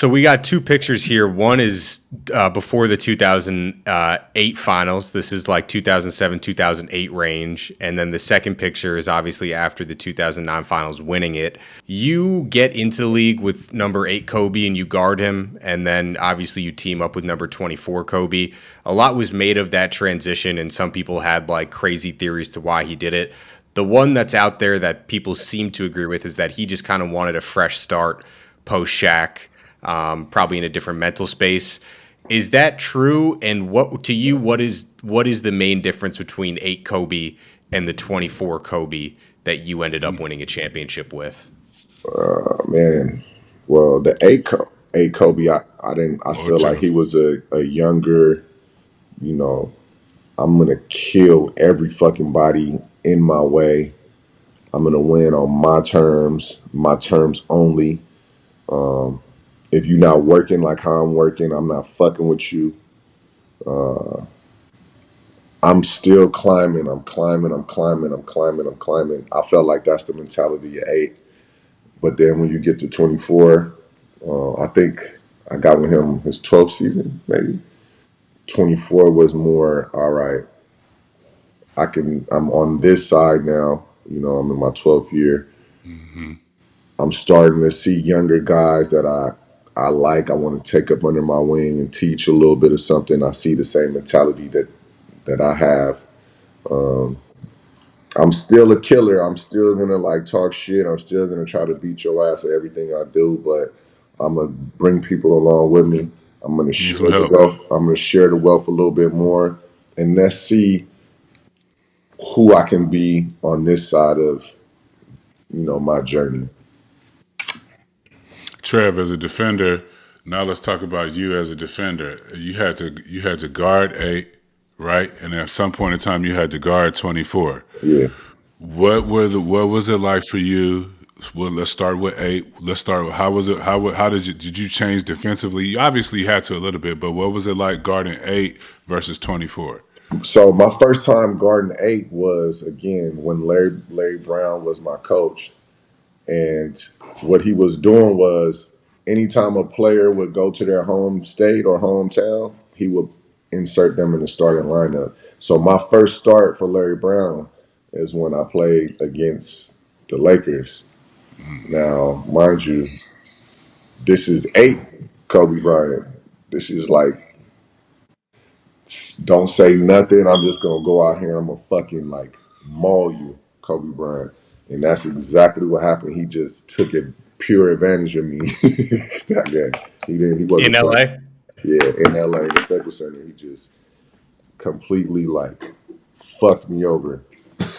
So we got two pictures here. One is before the 2008 finals. This is like 2007, 2008 range. And then the second picture is obviously after the 2009 finals, winning it. You get into the league with number 8 Kobe and you guard him. And then obviously you team up with number 24 Kobe. A lot was made of that transition, and some people had like crazy theories to why he did it. The one that's out there that people seem to agree with is that he just kind of wanted a fresh start post Shaq. Probably in a different mental space. Is that true? And what to you? What is the main difference between 8 Kobe and the 24 Kobe that you ended up winning a championship with? Man, well, the eight Kobe, I didn't. I feel like he was a younger. You know, I'm gonna kill every fucking body in my way. I'm gonna win on my terms only. If you're not working like how I'm working, I'm not fucking with you. I'm still climbing. I'm climbing. I'm climbing. I'm climbing. I'm climbing. I felt like that's the mentality of 8. But then when you get to 24, I think I got with him his 12th season, maybe. 24 was more, all right, I'm on this side now. I'm in my 12th year. Mm-hmm. I'm starting to see younger guys that I like. I want to take up under my wing and teach a little bit of something. I see the same mentality that I have. I'm still a killer. I'm still gonna like talk shit. I'm still gonna try to beat your ass at everything I do, but I'm gonna bring people along with me. I'm gonna Need share some the help. wealth. I'm gonna share the wealth a little bit more, and let's see who I can be on this side of my journey. Trev, as a defender, now let's talk about you as a defender. You had to guard 8, right? And at some point in time, you had to guard 24. Yeah. What was it like for you? Well, let's start with 8. Let's start with how was it? How did you change defensively? You obviously had to a little bit, but what was it like guarding 8 versus 24? So my first time guarding 8 was again when Larry Brown was my coach. And what he was doing was anytime a player would go to their home state or hometown, he would insert them in the starting lineup. So my first start for Larry Brown is when I played against the Lakers. Now, mind you, this is 8 Kobe Bryant. This is like, don't say nothing. I'm just going to go out here and I'm going to fucking like maul you, Kobe Bryant. And that's exactly what happened. He just took it pure advantage of me. That guy. He In wasn't playing. LA? Yeah, in LA, the Staples Center, he just completely like fucked me over.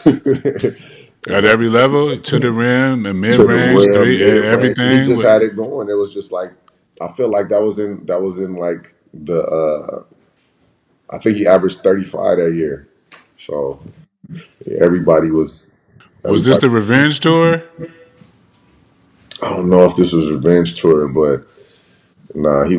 At every level, to the rim and mid To the range, rim, three, mid range. He everything. just had it going. It was just like I feel like that was in like the I think he averaged 35 that year. So yeah, Was this everybody the revenge tour? I don't know if this was revenge tour, but nah, he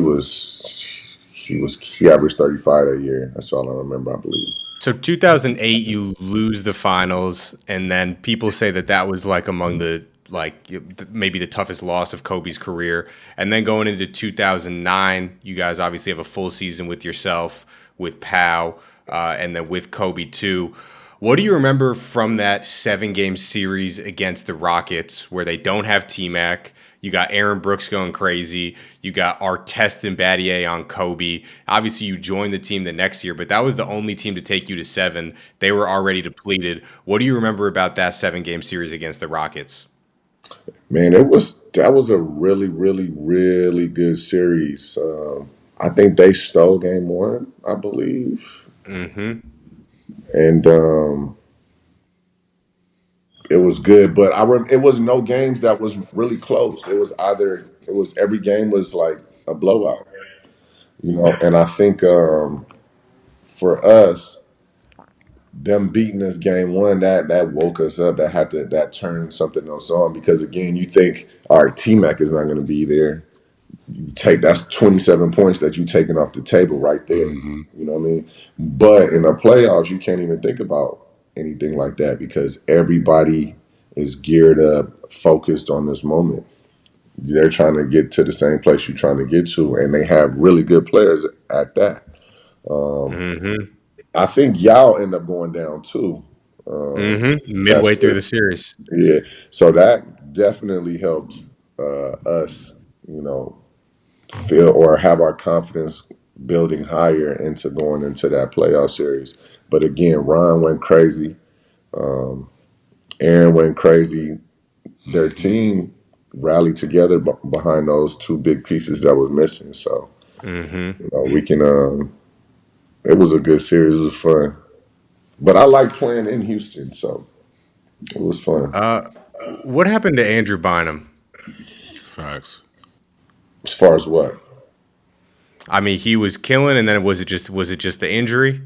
averaged 35 that year. That's all I remember, I believe. So 2008, you lose the finals, and then people say that that was like among the like maybe the toughest loss of Kobe's career. And then going into 2009, you guys obviously have a full season with yourself, with Pow, and then with Kobe too. What do you remember from that 7-game series against the Rockets where they don't have T-Mac? You got Aaron Brooks going crazy. You got Artest and Battier on Kobe. Obviously, you joined the team the next year, but that was the only team to take you to 7. They were already depleted. What do you remember about that 7-game series against the Rockets? Man, that was a really, really, really good series. I think they stole game 1, I believe, Mm-hmm. and it was good. But it was no games that was really close. It was every game was like a blowout, And I think for us, them beating us game 1, that woke us up. That turned something else on because again, you think, all right, T Mac is not going to be there. That's 27 points that you taking off the table right there. Hmm. You know what I mean? But in the playoffs, you can't even think about anything like that because everybody is geared up, focused on this moment. They're trying to get to the same place you're trying to get to, and they have really good players at that. Mm-hmm. I think y'all end up going down too. Mm-hmm. Midway That's through it. the series. Yeah. So that definitely helped us, you know, feel or have our confidence building higher into going into that playoff series. But again, Ron went crazy. Aaron went crazy. Their team rallied together behind those two big pieces that was missing. So, Mm-hmm. you know, we can. It was a good series. It was fun. But I like playing in Houston, so it was fun. What happened to Andrew Bynum? Facts. As far as what? I mean, he was killing, and then was it just the injury?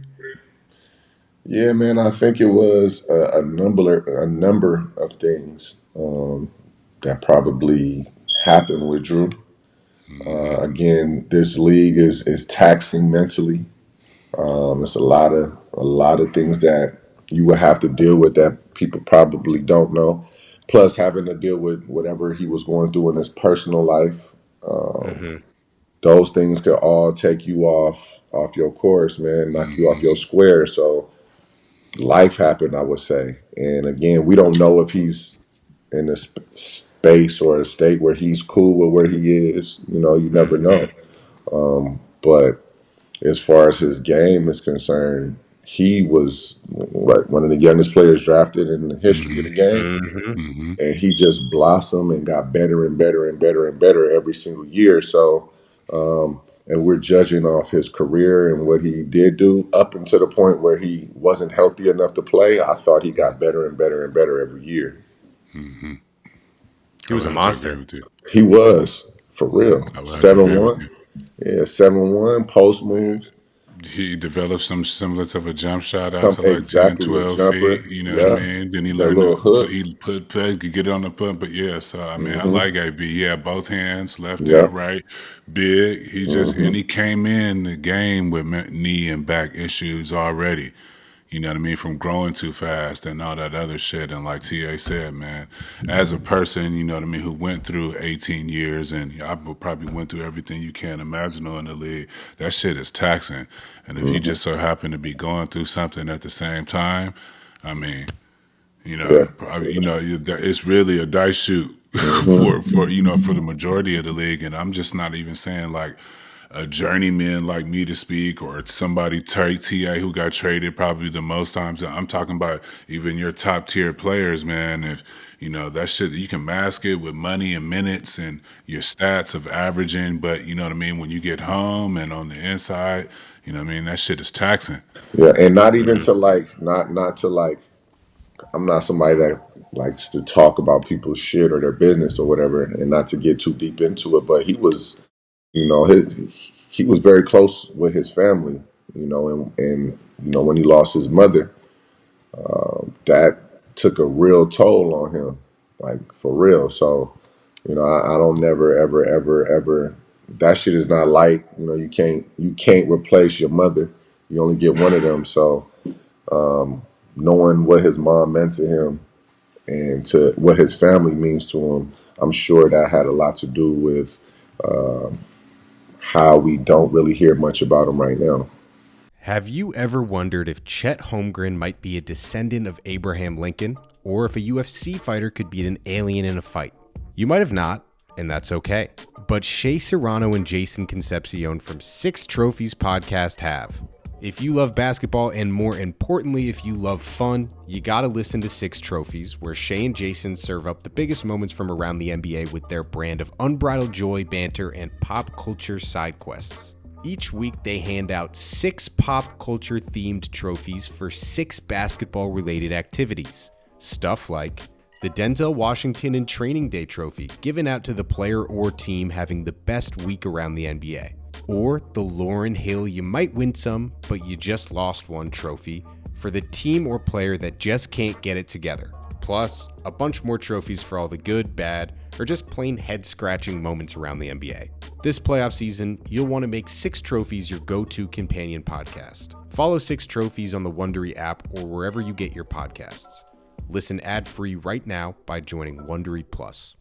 Yeah, man, I think it was a number of things that probably happened with Drew. Again, this league is taxing mentally. It's a lot of things that you will have to deal with that people probably don't know. Plus, having to deal with whatever he was going through in his personal life. Mm-hmm. Those things could all take you off your course, man, knock you off your square. So life happened, I would say. And again, we don't know if he's in a space or a state where he's cool with where he is. You know, you never know. But as far as his game is concerned, he was what, one of the youngest players drafted in the history of the game. Mm-hmm. And he just blossomed and got better and better and better and better every single year. So, and we're judging off his career and what he did do up until the point where he wasn't healthy enough to play. I thought he got better and better and better every year. He I was would a have to agree monster. with you. He was for real. I would have to Seven agree with one, you. yeah, 7-1 post moves. He developed some semblance of a jump shot out Come to like 10, exactly a 12 feet. jumper. You know what I Yeah, mean? Then he that learned little to put, hook. he could get it on the foot. But yeah, so I mean, I Hmm. like AB. Yeah, both hands, left Yeah. and right, big. And Hmm. he came in the game with knee and back issues already. You know what I mean? From growing too fast and all that other shit. And like TA said, man, as a person, you know what I mean, who went through 18 years and I probably went through everything you can imagine in the league, that shit is taxing. And if you Hmm. just so happen to be going through something at the same time, I mean, Yeah. probably, it's really a dice shoot Hmm. for the majority of the league. And I'm just not even saying like a journeyman like me to speak or somebody TA who got traded probably the most times. I'm talking about even your top tier players, man. If that shit, you can mask it with money and minutes and your stats of averaging, but you know what I mean. When you get home and on the inside, you know what I mean. That shit is taxing. Yeah, and not even to like, not to like. I'm not somebody that likes to talk about people's shit or their business or whatever, and not to get too deep into it. But he was, he was very close with his family, and when he lost his mother, that took a real toll on him, like for real. So, I don't never ever ever ever. That shit is not light. You can't replace your mother. You only get one of them. So, knowing what his mom meant to him and to what his family means to him, I'm sure that had a lot to do with how we don't really hear much about him right now. Have you ever wondered if Chet Holmgren might be a descendant of Abraham Lincoln, or if a UFC fighter could beat an alien in a fight? You might have not, and that's okay. But Shea Serrano and Jason Concepcion from Six Trophies Podcast have. If you love basketball, and more importantly, if you love fun, you gotta listen to Six Trophies, where Shea and Jason serve up the biggest moments from around the NBA with their brand of unbridled joy, banter, and pop culture side quests. Each week, they hand out 6 pop culture themed trophies for 6 basketball related activities. Stuff like the Denzel Washington and Training Day trophy, given out to the player or team having the best week around the NBA. Or the Lauryn Hill You Might Win Some, But You Just Lost One trophy for the team or player that just can't get it together. Plus, a bunch more trophies for all the good, bad, or just plain head-scratching moments around the NBA. This playoff season, you'll want to make Six Trophies your go-to companion podcast. Follow Six Trophies on the Wondery app or wherever you get your podcasts. Listen ad-free right now by joining Wondery Plus.